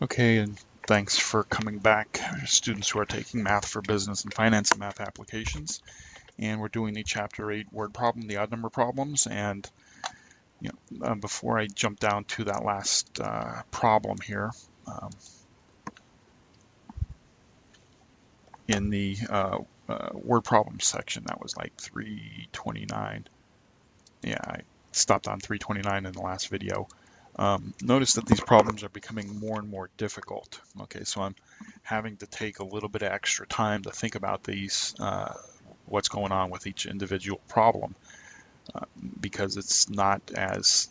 Okay, and thanks for coming back, students who are taking Math for Business and Finance and Math Applications. And we're doing the Chapter 8 word problem, the odd number problems. And before I jump down to that last problem here, in the word problem section, that was like 329. Yeah, I stopped on 329 in the last video. Notice that these problems are becoming more and more difficult. Okay, so I'm having to take a little bit of extra time to think about these, what's going on with each individual problem, because it's not as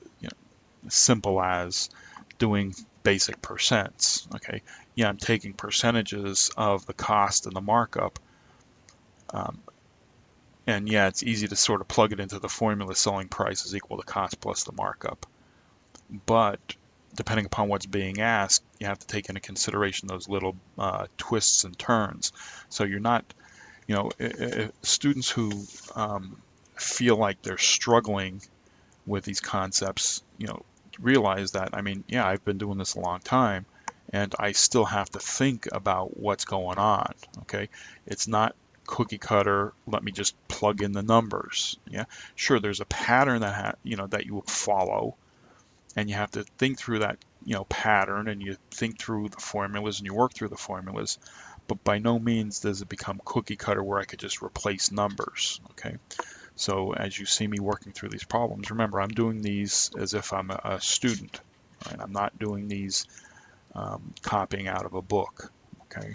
simple as doing basic percents. Okay, yeah, I'm taking percentages of the cost and the markup, and yeah, it's easy to sort of plug it into the formula selling price is equal to cost plus the markup. But depending upon what's being asked, you have to take into consideration those little twists and turns. So you're not, students who feel like they're struggling with these concepts, realize that, I mean, yeah, I've been doing this a long time, and I still have to think about what's going on. Okay, it's not cookie cutter. Let me just plug in the numbers. Yeah, sure. There's a pattern that that you follow, and you have to think through that pattern, and you think through the formulas and you work through the formulas, but by no means does it become cookie cutter where I could just replace numbers. Okay, so as you see me working through these problems, remember I'm doing these as if I'm a student, right? I'm not doing these copying out of a book. Okay,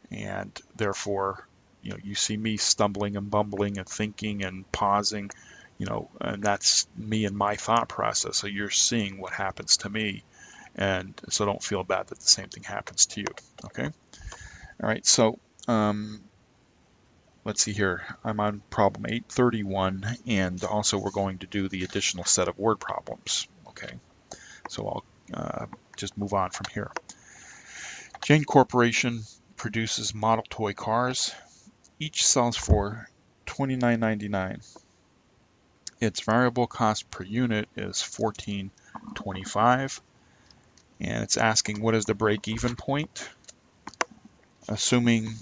and therefore you see me stumbling and bumbling and thinking and pausing, and that's me and my thought process. So you're seeing what happens to me, and so don't feel bad that the same thing happens to you. Okay. All right. So let's see here. I'm on problem 831, and also we're going to do the additional set of word problems. Okay. So I'll just move on from here. Jane Corporation produces model toy cars. Each sells for $29.99. Its variable cost per unit is $14.25, and it's asking what is the break-even point, assuming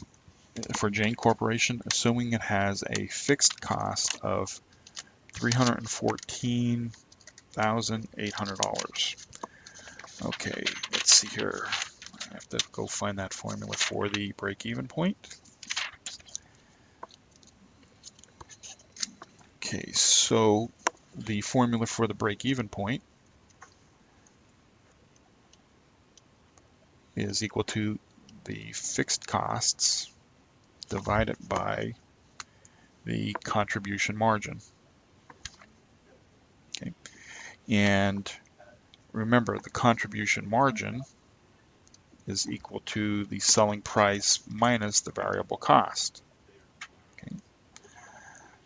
for Jane Corporation, assuming it has a fixed cost of $314,800. Okay, let's see here. I have to go find that formula for the break-even point. Okay, so the formula for the break-even point is equal to the fixed costs divided by the contribution margin. Okay, and remember the contribution margin is equal to the selling price minus the variable cost. Okay,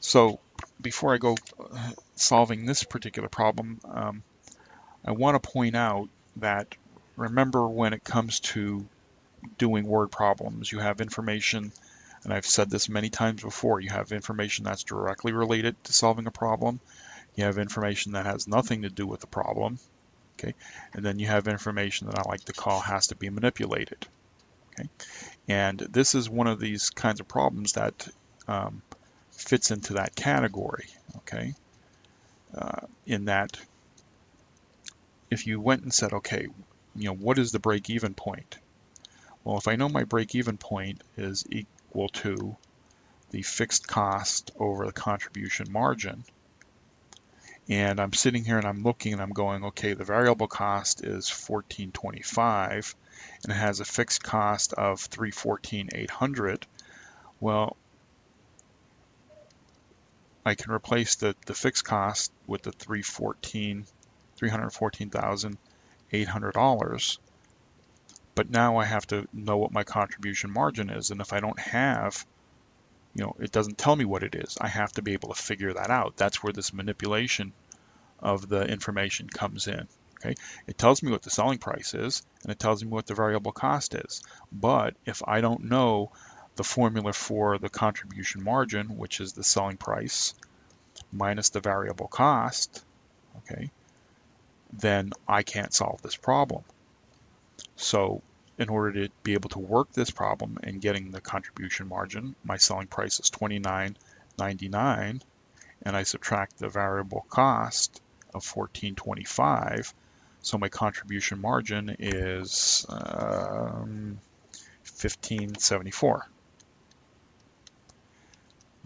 so before I go solving this particular problem, I want to point out that remember when it comes to doing word problems, you have information, and I've said this many times before, you have information that's directly related to solving a problem, you have information that has nothing to do with the problem, okay, and then you have information that I like to call has to be manipulated. Okay, and this is one of these kinds of problems that fits into that category. Okay, in that if you went and said, okay, what is the break-even point? Well, if I know my break-even point is equal to the fixed cost over the contribution margin, and I'm sitting here and I'm looking and I'm going, okay, the variable cost is $14.25 and it has a fixed cost of $314,800. Well, I can replace the fixed cost with the $314,800, but now I have to know what my contribution margin is, and if I don't have, it doesn't tell me what it is. I have to be able to figure that out. That's where this manipulation of the information comes in. Okay, it tells me what the selling price is, and it tells me what the variable cost is. But if I don't know the formula for the contribution margin, which is the selling price minus the variable cost, okay, then I can't solve this problem. So in order to be able to work this problem and getting the contribution margin, my selling price is $29.99, and I subtract the variable cost of $14.25. So my contribution margin is $15.74.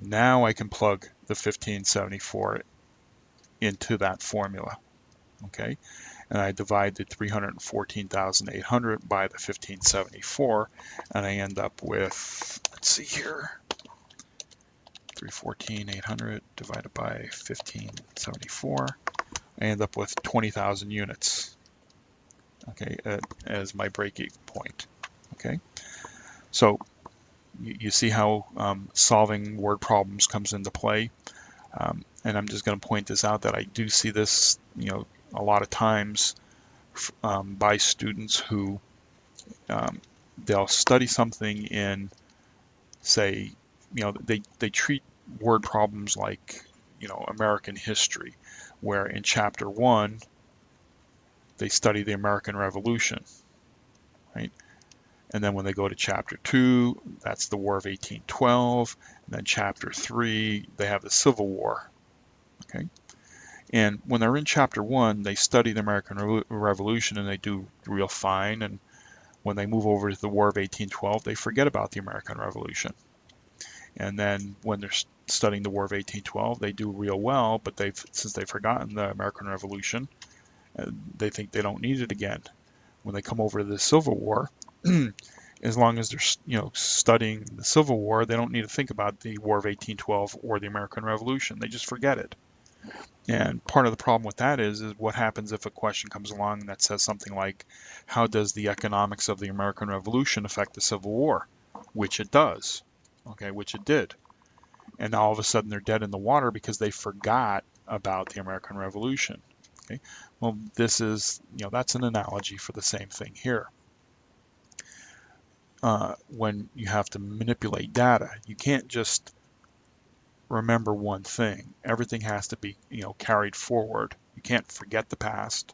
Now I can plug the $15.74 into that formula, okay? And I divide the 314,800 by the 1574, and I end up with, let's see here, 314,800 divided by 1574. I end up with 20,000 units, okay, as my break-even point, okay? So you see how solving word problems comes into play. And I'm just going to point this out that I do see this, a lot of times by students who they'll study something in, say, they treat word problems like, American history, where in chapter 1 they study the American Revolution, right? And then when they go to chapter 2, that's the War of 1812. And then chapter 3, they have the Civil War, okay? And when they're in chapter 1, they study the American Revolution and they do real fine. And when they move over to the War of 1812, they forget about the American Revolution. And then when they're studying the War of 1812, they do real well, but since they've forgotten the American Revolution, they think they don't need it again. When they come over to the Civil War, as long as they're studying the Civil War, they don't need to think about the War of 1812 or the American Revolution. They just forget it. And part of the problem with that is what happens if a question comes along that says something like, how does the economics of the American Revolution affect the Civil War? Which it does, okay, which it did. And now all of a sudden they're dead in the water because they forgot about the American Revolution. Okay, well, this is, that's an analogy for the same thing here. When you have to manipulate data, you can't just remember one thing. Everything has to be, carried forward. You can't forget the past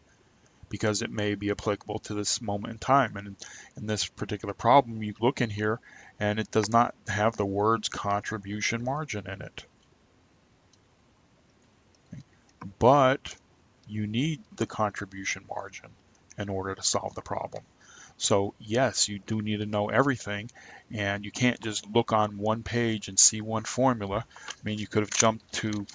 because it may be applicable to this moment in time. And in this particular problem, you look in here and it does not have the words contribution margin in it. But you need the contribution margin in order to solve the problem. So yes, you do need to know everything, and you can't just look on one page and see one formula. I mean, you could have jumped to,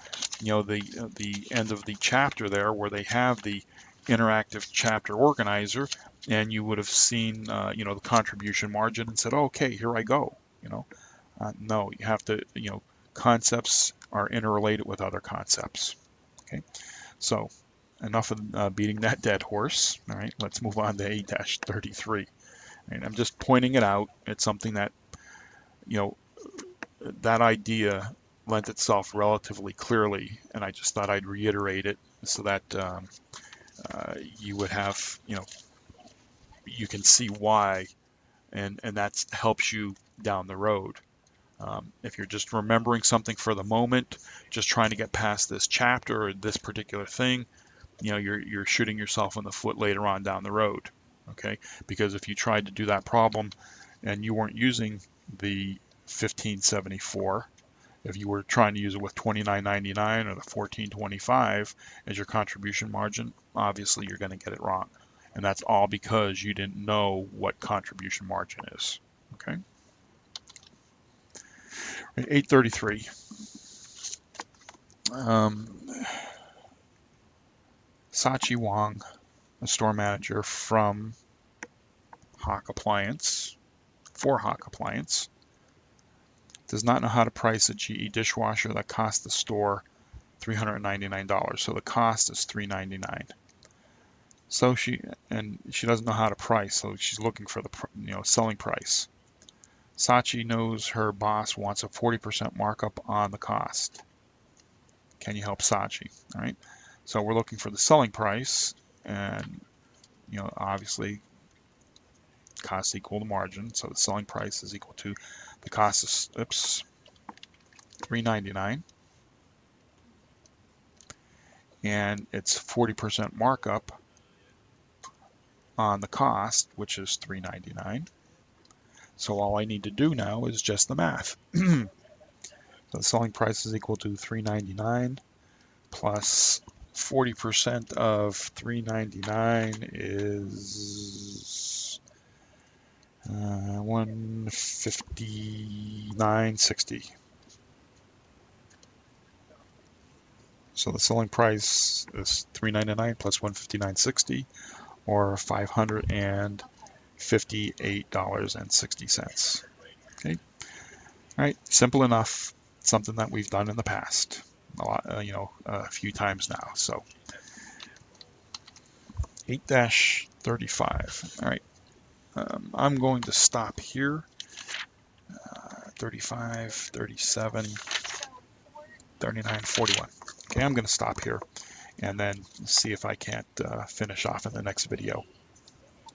the end of the chapter there where they have the interactive chapter organizer, and you would have seen, the contribution margin and said, oh, okay, here I go. No, you have to, concepts are interrelated with other concepts. Okay, so enough of beating that dead horse. All right, let's move on to 8-33. And I'm just pointing it out. It's something that, that idea lent itself relatively clearly, and I just thought I'd reiterate it so that you would have, you can see why, and that helps you down the road. If you're just remembering something for the moment, just trying to get past this chapter or this particular thing, you're shooting yourself in the foot later on down the road, okay? Because if you tried to do that problem and you weren't using the 1574, if you were trying to use it with 29.99 or the 14.25 as your contribution margin, obviously you're going to get it wrong. And that's all because you didn't know what contribution margin is, okay? 833. Sachi Wong, a store manager from Hawk Appliance, for Hawk Appliance, does not know how to price a GE dishwasher that costs the store $399. So the cost is $399. So she doesn't know how to price, so she's looking for the selling price. Sachi knows her boss wants a 40% markup on the cost. Can you help Sachi? All right. So we're looking for the selling price, and obviously cost equal to margin. So the selling price is equal to the cost is $399, and it's 40% markup on the cost, which is $3.99. So all I need to do now is just the math. So the selling price is equal to $3.99 plus 40% of $3.99 is $159.60. So the selling price is $3.99 plus $159.60, or $558.60. Okay. All right. Simple enough. Something that we've done in the past, a lot, a few times now. So 8-35. All right. I'm going to stop here. 35, 37, 39, 41. Okay, I'm going to stop here and then see if I can't finish off in the next video.